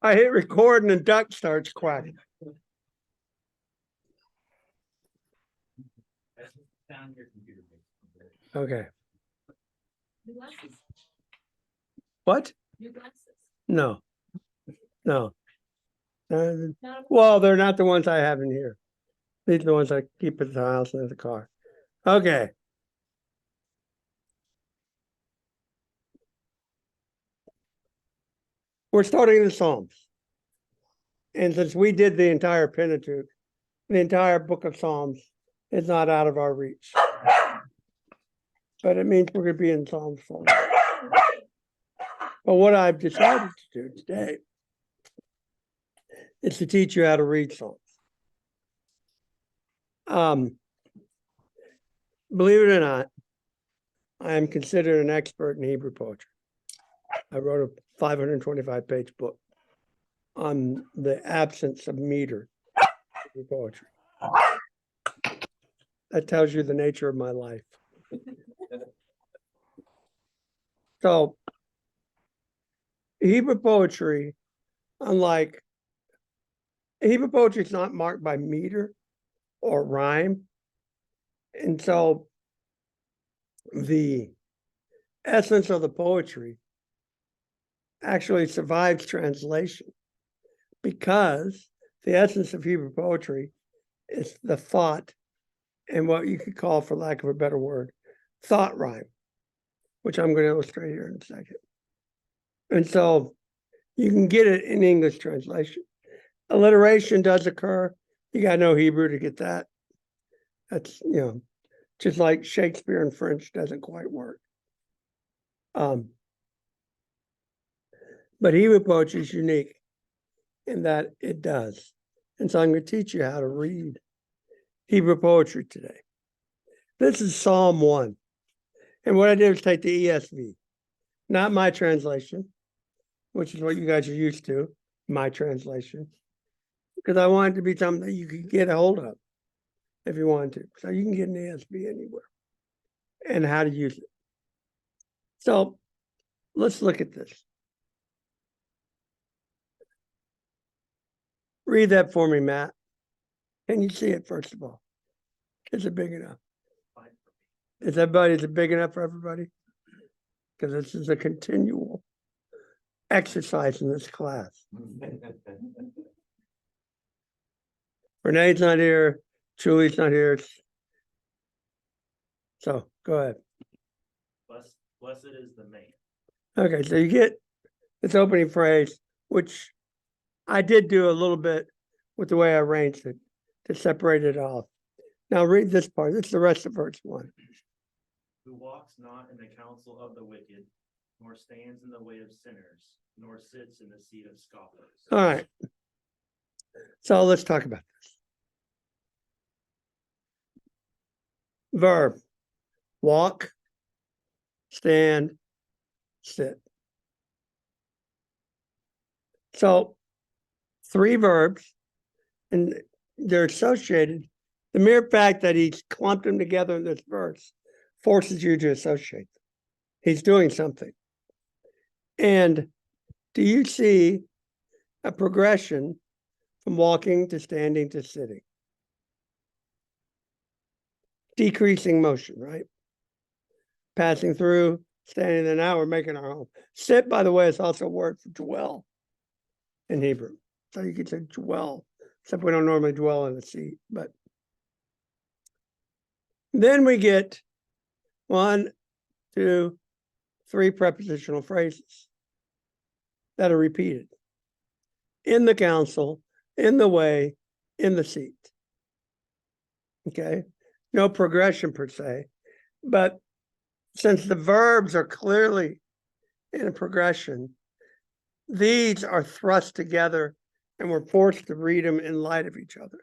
I hit record and the duck starts quacking. Okay. What? No. No. Well, they're not the ones I have in here. These are the ones I keep at the house and in the car. Okay. We're starting the Psalms. And since we did the entire Pentateuch, the entire book of Psalms is not out of our reach. But it means we're going to be in Psalms 4. But what I've decided to do today is to teach you how to read Psalms. Believe it or not, I am considered an expert in Hebrew poetry. I wrote a 525-page book on the absence of meter in poetry. That tells you the nature of my life. So, Hebrew poetry, unlike Hebrew poetry, is not marked by meter or rhyme. And so the essence of the poetry actually survives translation because the essence of Hebrew poetry is the thought and what you could call, for lack of a better word, thought rhyme, which I'm going to illustrate here in a second. And so you can get it in English translation. Alliteration does occur. You got to know Hebrew to get that. That's, just like Shakespeare in French doesn't quite work. But Hebrew poetry is unique in that it does. And so I'm going to teach you how to read Hebrew poetry today. This is Psalm 1. And what I did was take the ESV, not my translation, which is what you guys are used to, my translation, because I wanted it to be something that you could get a hold of if you wanted to. So you can get an ESV anywhere and how to use it. So let's look at this. Read that for me, Matt. Can you see it, first of all? Is it big enough? Is it big enough for everybody? Because this is a continual exercise in this class. Renee's not here. Julie's not here. So go ahead. Blessed is the man. Okay, so you get this opening phrase, which I did do a little bit with the way I arranged it to separate it off. Now read this part. This is the rest of verse 1. Who walks not in the counsel of the wicked, nor stands in the way of sinners, nor sits in the seat of scoffers. All right. So let's talk about this. Verb: walk, stand, sit. So 3 verbs, and they're associated. The mere fact that he's clumped them together in this verse forces you to associate them. He's doing something. And do you see a progression from walking to standing to sitting? Decreasing motion, right? Passing through, standing there. Now we're making our home. Sit, by the way, is also a word for dwell in Hebrew. So you could say dwell, except we don't normally dwell in a seat. But then we get 1, 2, 3 prepositional phrases that are repeated. In the counsel, in the way, in the seat. Okay? No progression per se. But since the verbs are clearly in a progression, these are thrust together and we're forced to read them in light of each other.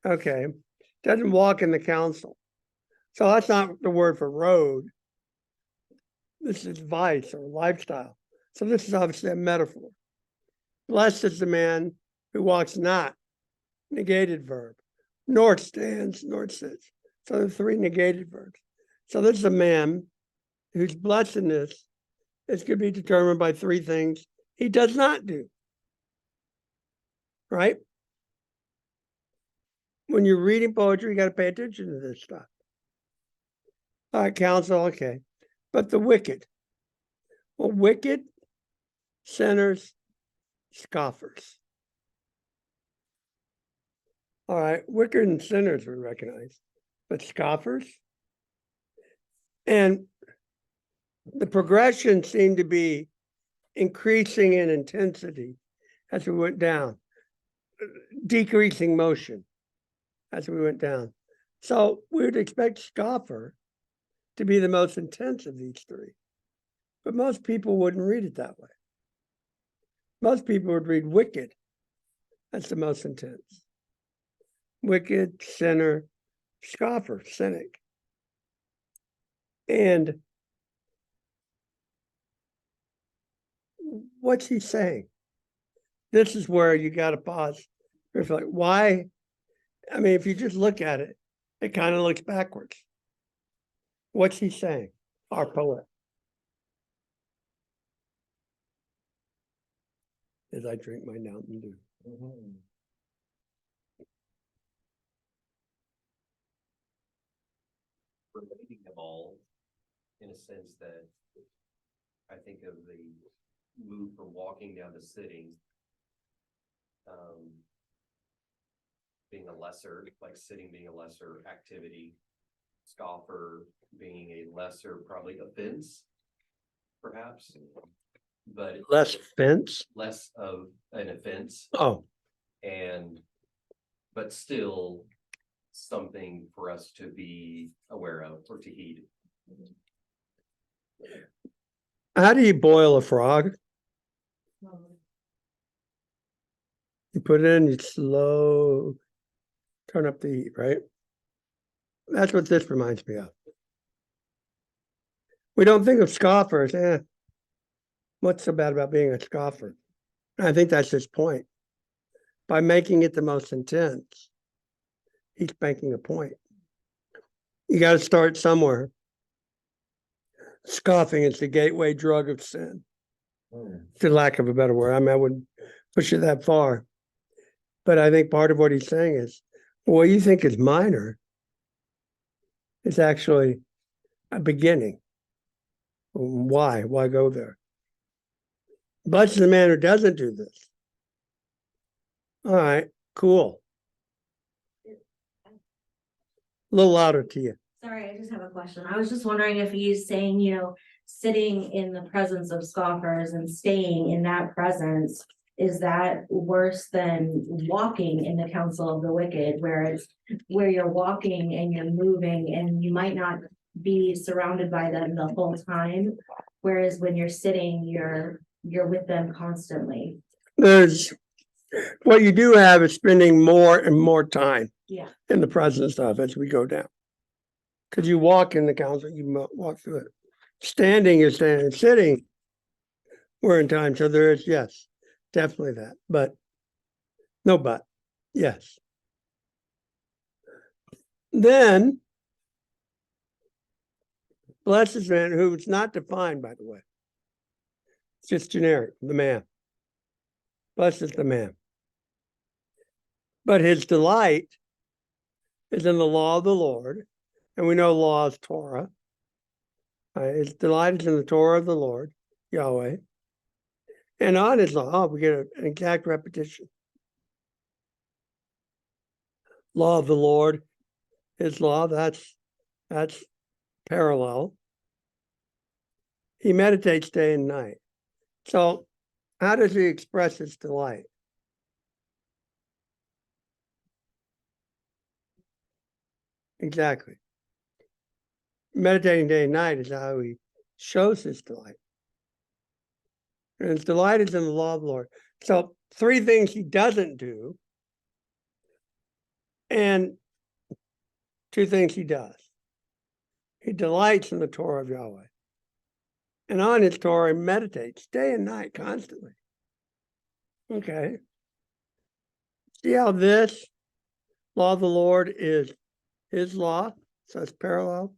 Okay. Doesn't walk in the counsel. So that's not the word for road. This is vice or lifestyle. So this is obviously a metaphor. Blessed is the man who walks not, negated verb, nor stands, nor sits. So the 3 negated verbs. So this is a man whose blessedness is going to be determined by 3 things he does not do. right? When you're reading poetry, you got to pay attention to this stuff. All right, counsel, okay. But the wicked. Well, wicked, sinners, scoffers. All right, wicked and sinners we recognize, but scoffers? And the progression seemed to be increasing in intensity as we went down, decreasing motion as we went down. So we would expect scoffer to be the most intense of these three. But most people wouldn't read it that way. Most people would read wicked. That's the most intense. Wicked, sinner, scoffer, cynic. And what's he saying? This is where you got to pause. Reflect. Why? I mean, if you just look at it, it kind of looks backwards. What's he saying? Our poet. As I drink my Mountain Dew. Relating them all in a sense that I think of the move from walking down to sitting, being a lesser, like sitting being a lesser activity, scoffer being a lesser probably offense, perhaps, but Less fence. less of an offense, Oh, and but still something for us to be aware of or to heed. how do you boil a frog? You put it in, you slow, turn up the heat, right? That's what this reminds me of. We don't think of scoffers, what's so bad about being a scoffer? And I think that's his point. By making it the most intense, he's making a point. You got to start somewhere. Scoffing is the gateway drug of sin, for lack of a better word. I mean, I wouldn't push it that far. But I think part of what he's saying is, what you think is minor is actually a beginning. Why? Why go there? Blessed is the man who doesn't do this. All right, cool. A little louder to you. Sorry, I just have a question. I was just wondering if he's saying, sitting in the presence of scoffers and staying in that presence, is that worse than walking in the counsel of the wicked, where you're walking and you're moving and you might not be surrounded by them the whole time, whereas when you're sitting, you're with them constantly. There's what you do have is spending more and more time Yeah. in the presence of as we go down. Because you walk in the council, you walk through it. Standing is standing, sitting, we're in time. So there is, yes, definitely that. But no, but yes. Then, blessed is the man who is not defined, by the way. It's just generic, the man. Blessed is the man. But his delight is in the law of the Lord. And we know law is Torah. His delight is in the Torah of the Lord, Yahweh. And on his law, we get an exact repetition. Law of the Lord, his law, that's parallel. He meditates day and night. So how does he express his delight? Exactly. Meditating day and night is how he shows his delight. And his delight is in the law of the Lord. So 3 things he doesn't do, and 2 things he does. He delights in the Torah of Yahweh. And on his Torah, he meditates day and night constantly. Okay. See how this law of the Lord is his law? So it's parallel.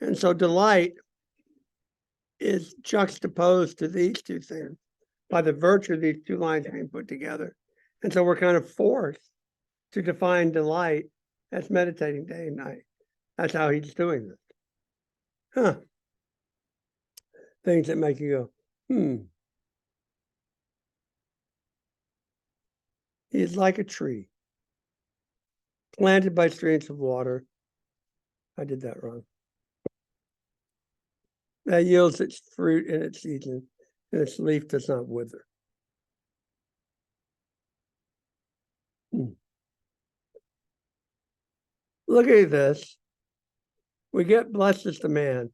And so delight is juxtaposed to these 2 things by the virtue of these 2 lines being put together And so we're kind of forced to define delight as meditating day and night. That's how he's doing this. Huh. Things that make you go, He is like a tree planted by streams of water. I did that wrong. That yields its fruit in its season, and its leaf does not wither. Look at this. We get blessed is the man,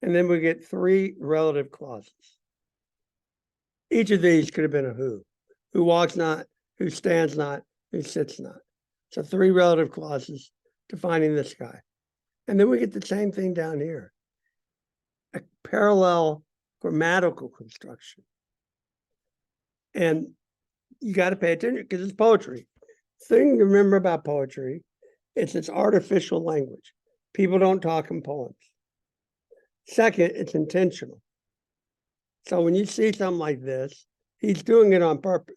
and then we get three relative clauses. Each of these could have been a who walks not, who stands not, who sits not. So three relative clauses defining this guy. And then we get the same thing down here. A parallel grammatical construction. And you got to pay attention because it's poetry. Thing to remember about poetry, it's artificial language. People don't talk in poems. Second, it's intentional. So when you see something like this, he's doing it on purpose.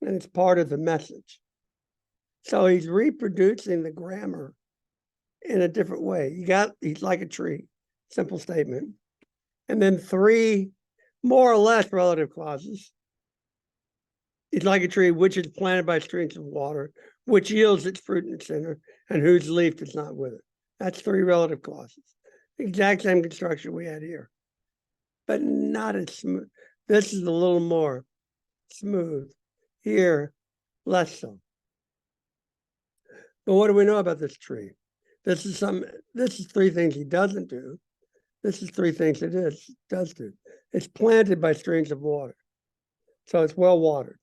And it's part of the message. So he's reproducing the grammar in a different way. He's like a tree, simple statement. And then three more or less relative clauses. He's like a tree which is planted by streams of water, which yields its fruit in its center, and whose leaf does not wither. That's three relative clauses. Exact same construction we had here, but not as smooth. This is a little more smooth. Here, less so. But what do we know about this tree? This is three things he doesn't do. This is three things it does do. It's planted by streams of water. So it's well watered.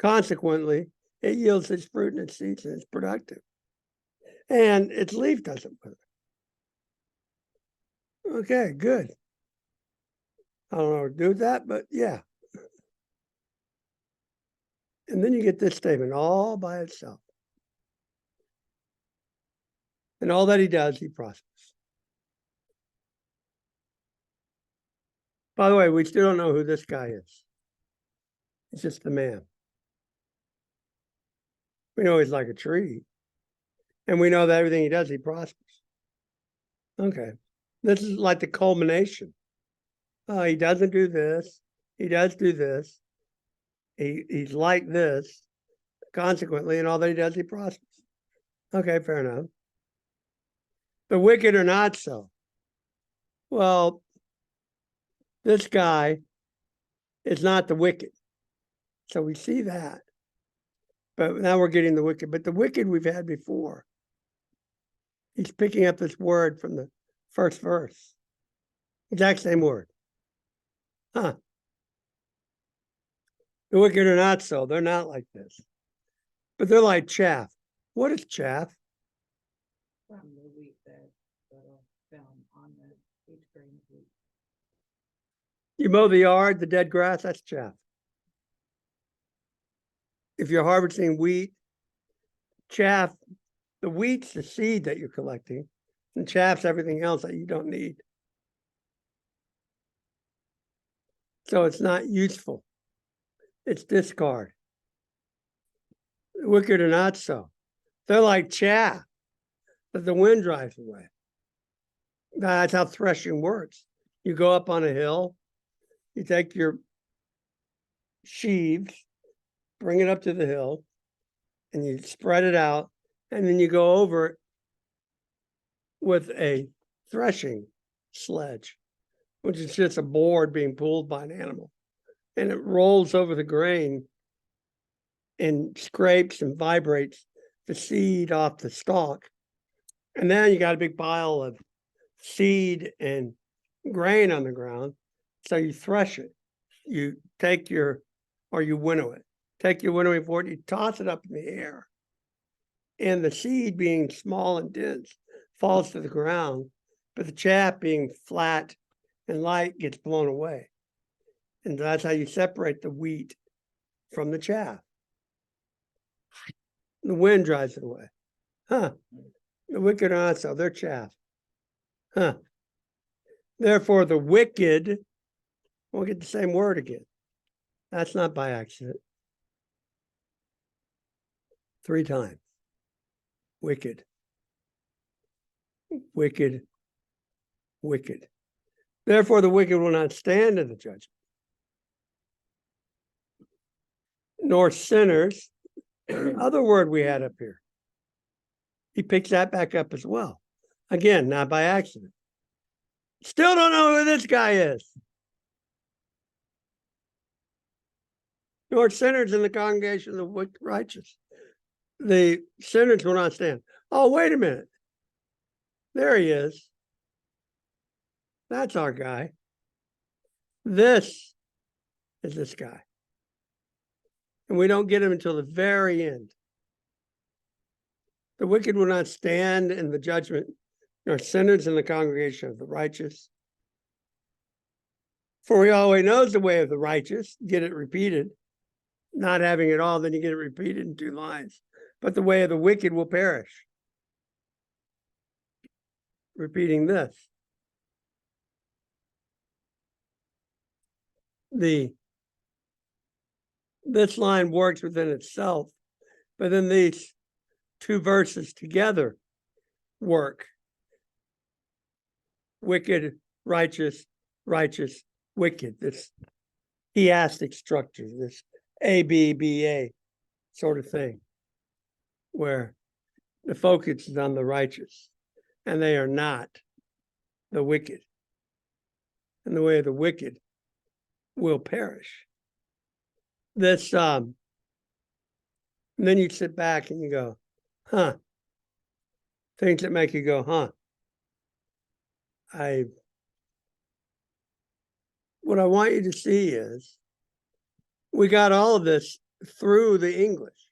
Consequently, it yields its fruit and its seeds, and it's productive. And its leaf doesn't wither. Okay, good. I don't know what to do with that, but yeah. And then you get this statement all by itself. And all that he does, he prospers. By the way, we still don't know who this guy is. He's just the man. We know he's like a tree. And we know that everything he does, he prospers. Okay. This is like the culmination. He doesn't do this. He does do this. He's like this. Consequently, and all that he does, he prospers. Okay, fair enough. The wicked are not so. Well, this guy is not the wicked. So we see that. But now we're getting the wicked. But the wicked we've had before. He's picking up this word from the first verse. Exact same word. Huh. The wicked are not so. They're not like this. But they're like chaff. What is chaff? From the wheat that found on the each grain of wheat. You mow the yard, the dead grass, that's chaff. If you're harvesting wheat, chaff, the wheat's the seed that you're collecting, and chaff's everything else that you don't need. So it's not useful. It's discard. The wicked are not so. They're like chaff that the wind drives away. That's how threshing works. You go up on a hill, you take your sheaves, bring it up to the hill, and you spread it out, and then you go over it with a threshing sledge, which is just a board being pulled by an animal. And it rolls over the grain and scrapes and vibrates the seed off the stalk. And then you got a big pile of seed and grain on the ground. So you thresh it. You take you winnow it. Take your winnowing board, you toss it up in the air. And the seed being small and dense falls to the ground, but the chaff being flat and light gets blown away. And that's how you separate the wheat from the chaff. The wind drives it away. Huh. The wicked are not so, they're chaff. Huh. Therefore, the wicked, we'll get the same word again. That's not by accident. 3 times. Wicked. Wicked. Wicked. Therefore, the wicked will not stand in the judgment, nor sinners. Other word we had up here. He picks that back up as well. Again, not by accident. Still don't know who this guy is. Nor sinners in the congregation of the righteous. The sinners will not stand. Oh, wait a minute. There he is. That's our guy. This is this guy. And we don't get him until the very end. The wicked will not stand in the judgment, nor sinners in the congregation of the righteous. For Yahweh knows the way of the righteous, get it repeated. Not having it all, then you get it repeated in 2 lines. But the way of the wicked will perish. Repeating this. This line works within itself, but then these 2 verses together work. Wicked, righteous, righteous, wicked. This theistic structure, this ABBA sort of thing, where the focus is on the righteous, and they are not the wicked. And the way of the wicked will perish. This, and then you sit back and you go, huh? Things that make you go, huh? What I want you to see is we got all of this through the English.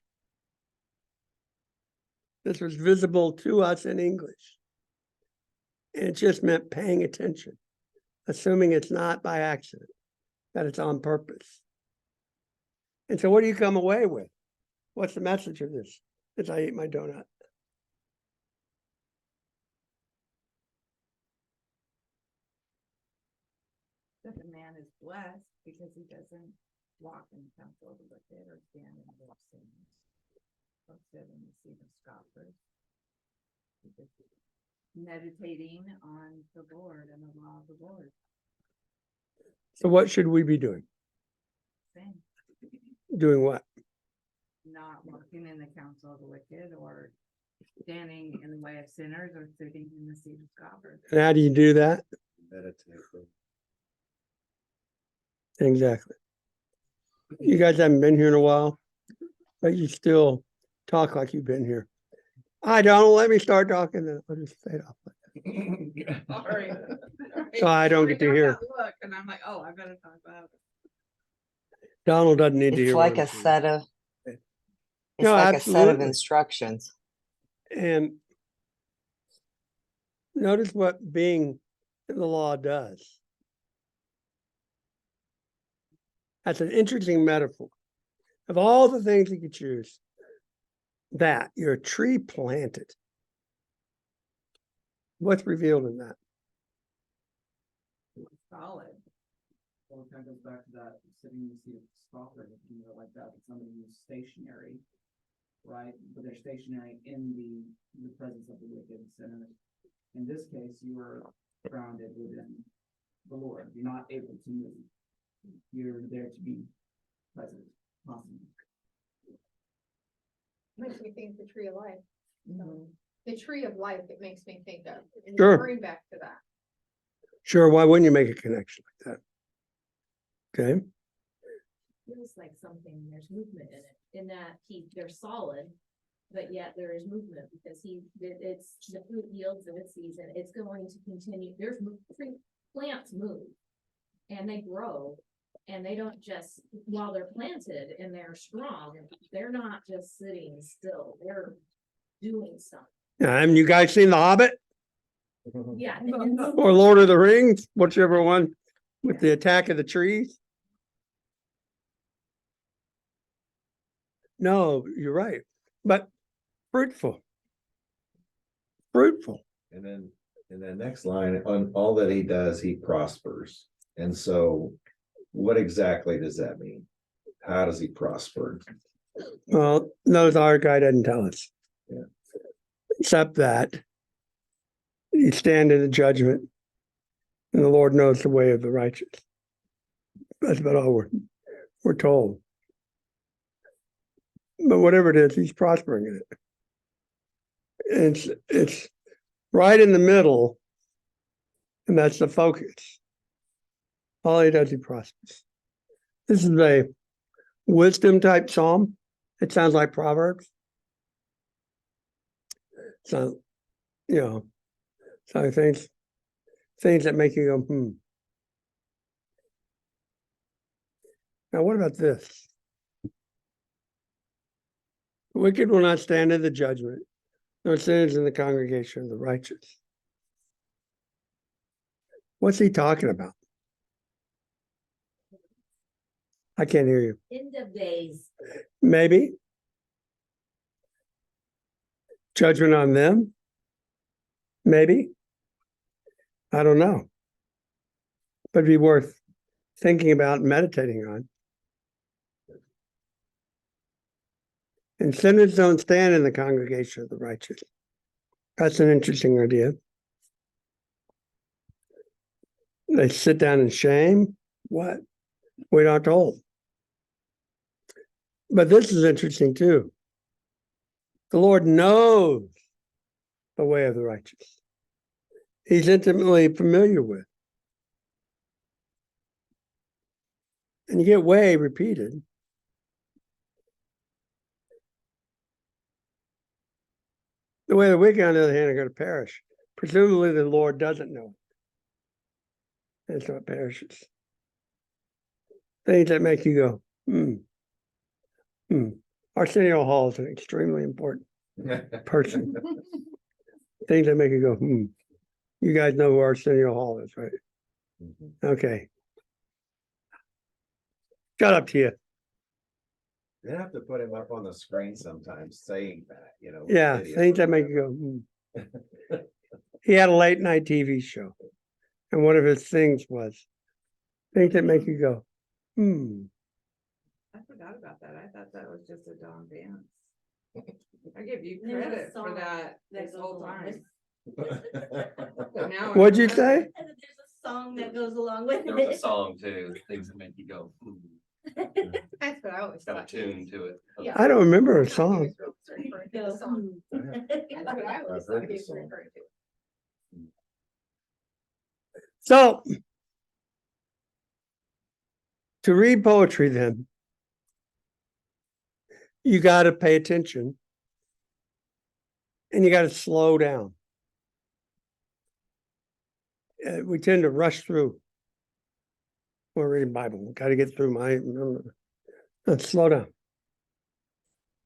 This was visible to us in English. And it just meant paying attention, assuming it's not by accident, that it's on purpose. And so what do you come away with? What's the message of this as I eat my donut? That the man is blessed because he doesn't walk in the counsel of the wicked or stand in the way of sinners, or sit in the seat of scoffers. He's just meditating on the Lord and the law of the Lord. So what should we be doing? Same. Doing what? Not walking in the counsel of the wicked or standing in the way of sinners or sitting in the seat of scoffers. And how do you do that? Meditate. Exactly. You guys haven't been here in a while, but you still talk like you've been here. Hi, Donald, let me start talking, then I'll just fade off. Sorry. So I don't get to hear. Look, and I'm like, oh, I better talk about it. Donald doesn't need to hear. It's what like I'm a saying. set of, it's No, like a set of absolutely. instructions. And notice what being in the law does. That's an interesting metaphor. Of all the things you could choose, that you're a tree planted. What's revealed in that? Solid. Well, it kind of goes back to that sitting in the seat of scoffer, like that, somebody who's stationary, right? But they're stationary in the presence of the wicked sinners. In this case, you are grounded within the Lord. You're not able to move. You're there to be present, constantly. Makes me think the tree of life. The tree of life, it makes me think of. And Sure. Bring back to that. Sure, why wouldn't you make a connection like that? Okay, Feels like something, there's movement in it, in that they're solid, but yet there is movement because it's, the fruit yields in its season, it's going to continue, plants move. And they grow, and they don't just, while they're planted and they're strong, they're not just sitting still, they're doing something. haven't you guys seen The Hobbit Yeah. or Lord of the Rings, whichever one, with the attack of the trees? No, you're right, but fruitful. Fruitful. And then in that next line, on all that he does, he prospers. And so what exactly does that mean? How does he prosper? Well, Noah's Ark guy doesn't tell us. Yeah. Except that you stand in the judgment and the Lord knows the way of the righteous. That's about all we're told. But whatever it is, he's prospering in it. It's right in the middle, and that's the focus. All he does, he prospers. This is a wisdom type psalm. It sounds like Proverbs. So, so things that make you go, Now, what about this? The wicked will not stand in the judgment, nor sinners in the congregation of the righteous. What's he talking about? I can't hear you. End of days. Maybe. Judgment on them? Maybe. I don't know. But it'd be worth thinking about and meditating on. And sinners don't stand in the congregation of the righteous. That's an interesting idea. They sit down in shame. What? We're not told. But this is interesting too. The Lord knows the way of the righteous. He's intimately familiar with. And you get way repeated. The way of the wicked, on the other hand, are going to perish. Presumably the Lord doesn't know. And so it perishes. Things that make you go, Arsenio Hall is an extremely important person. Things that make you go, You guys know who Arsenio Hall is, right? Okay. Shut up to you. They have to put him up on the screen sometimes saying that, Yeah, video. things that make you go, He had a late night TV show. And one of his things was things that make you go, I forgot about that. I thought that was just a Don Vance. I give you There's a credit for song that that this goes whole along time. with- So now I What'd you remember. say? And then there's a song that goes along with There was a it. song too, things that make you go, That's what I always got a thought. tune to it. Yeah. I don't remember a I thought he song. was referring to Go, the song. That's what I always I've heard thought he the was song. referring to. So to read poetry, then, you got to pay attention and you got to slow down. We tend to rush through. We're reading Bible. Got to get through my. Slow down.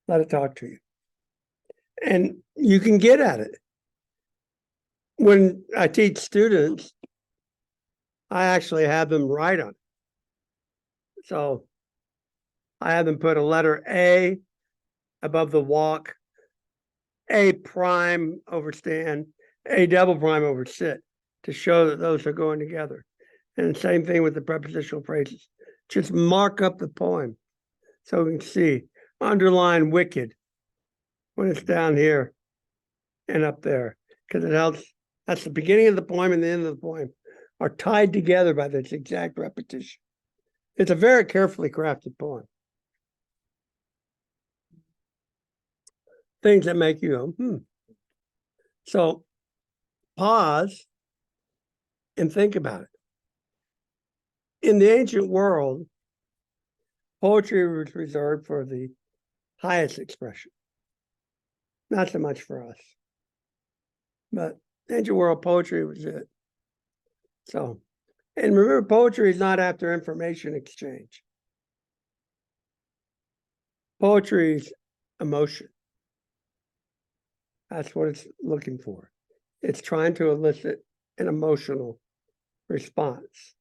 Let it talk to you. And you can get at it. When I teach students, I actually have them write on it. So I have them put a letter A above the walk, A prime over stand, A double prime over sit to show that those are going together. And the same thing with the prepositional phrases. Just mark up the poem so we can see. Underline wicked when it's down here and up there, because it helps. That's the beginning of the poem and the end of the poem are tied together by this exact repetition. It's a very carefully crafted poem. Things that make you go, So pause and think about it. In the ancient world, poetry was reserved for the highest expression. Not so much for us. But ancient world poetry was it. So, and remember, poetry is not after information exchange. Poetry is emotion. That's what it's looking for. It's trying to elicit an emotional response.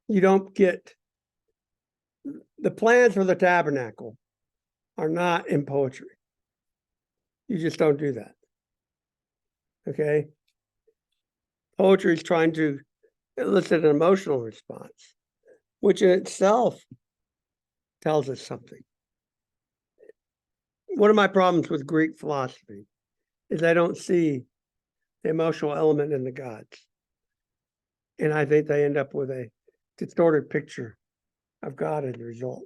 You don't get the plans for the tabernacle are not in poetry. You just don't do that. Okay. Poetry is trying to elicit an emotional response, which in itself tells us something. one of my problems with Greek philosophy is I don't see the emotional element in the gods. And I think they end up with a distorted picture of God as a result.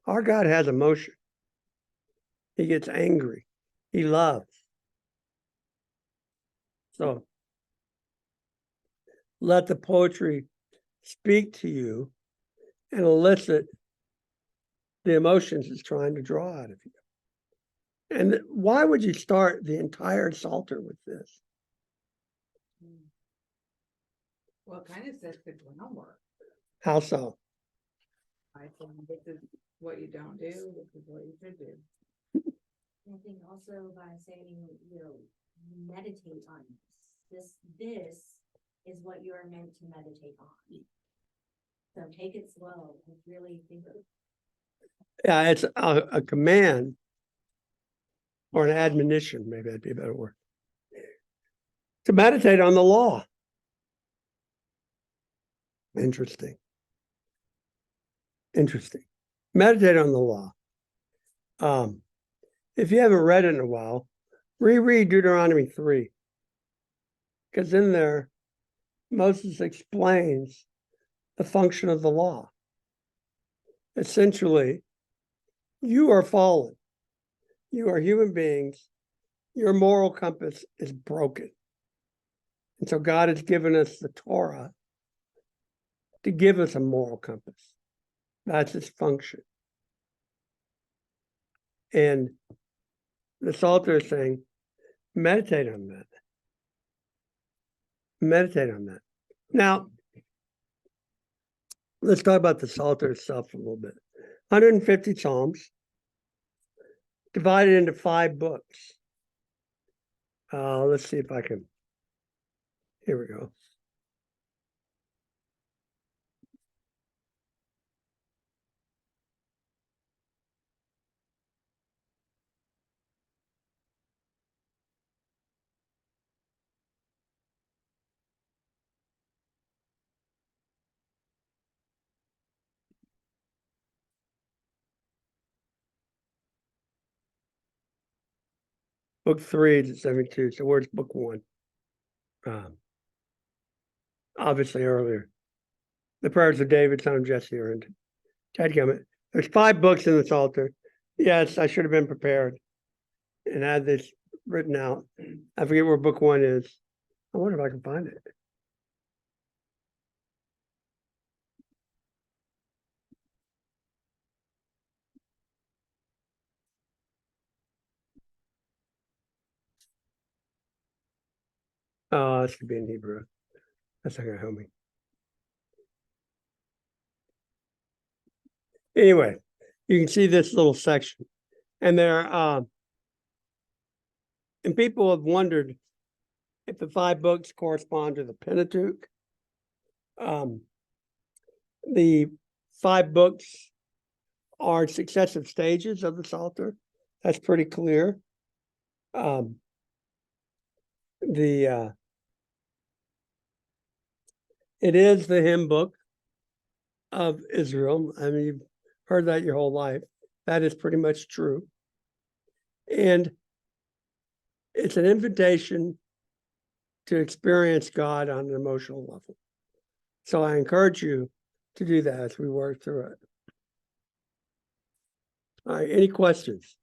Our God has emotion. He gets angry. He loves. So let the poetry speak to you and elicit the emotions it's trying to draw out of you. And why would you start the entire Psalter with this? Well, it kind of sets the groundwork. How so? I think this is what you don't do, this is what you should do. I think also by saying, meditate on this. This is what you are meant to meditate on. So take it slow and really think of. Yeah, it's a command or an admonition, maybe that'd be a better word. To meditate on the law. Interesting. Meditate on the law. If you haven't read it in a while, reread Deuteronomy 3. Because in there, Moses explains the function of the law. Essentially, you are fallen. You are human beings. Your moral compass is broken. And so God has given us the Torah to give us a moral compass. That's its function. And the Psalter is saying, meditate on that. Meditate on that. Now, let's talk about the Psalter itself a little bit. 150 Psalms, divided into 5 books. Let's see if I can. Here we go. Book 3 is 72. So where's book 1? Obviously earlier. The prayers of David, son of Jesse, are in Dadgummit. There's 5 books in the Psalter. Yes, I should have been prepared and had this written out. I forget where book 1 is. I wonder if I can find it. Oh, this could be in Hebrew. That's not gonna help me. Anyway, you can see this little section. And there and people have wondered if the 5 books correspond to the Pentateuch. The 5 books are successive stages of the Psalter. That's pretty clear. It is the hymn book of Israel. I mean, you've heard that your whole life. That is pretty much true. And it's an invitation to experience God on an emotional level. So I encourage you to do that as we work through it. All right, any questions?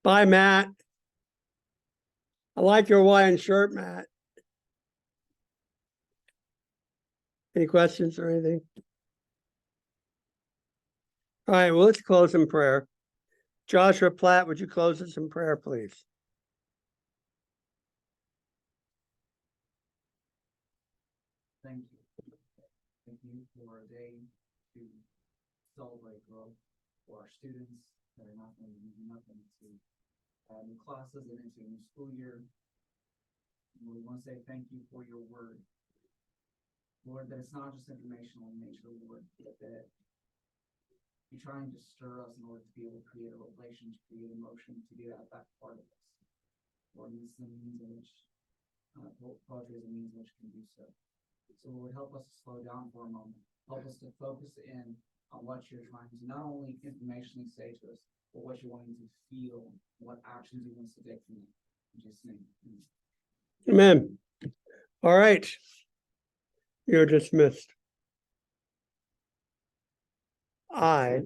Bye, Matt. I like your Hawaiian shirt, Matt. Any questions or anything? All right, well, let's close in prayer. Joshua Platt, would you close us in prayer, please? Thank you. Thank you for a day to celebrate growth for our students that are not going to be nothing to new classes and into a new school year. We want to say thank you for your word. Lord, that it's not just informational in nature, Lord, but that you're trying to stir us in order to be able to create a relation, to create emotion, to get at that part of us. Lord, this is the means in which poetry is a means in which can do so. So Lord, help us to slow down for a moment. Help us to focus in on what you're trying to not only informationally say to us, but what you're wanting to feel, what actions he wants to take from you. Just saying. Amen. All right. You're dismissed. I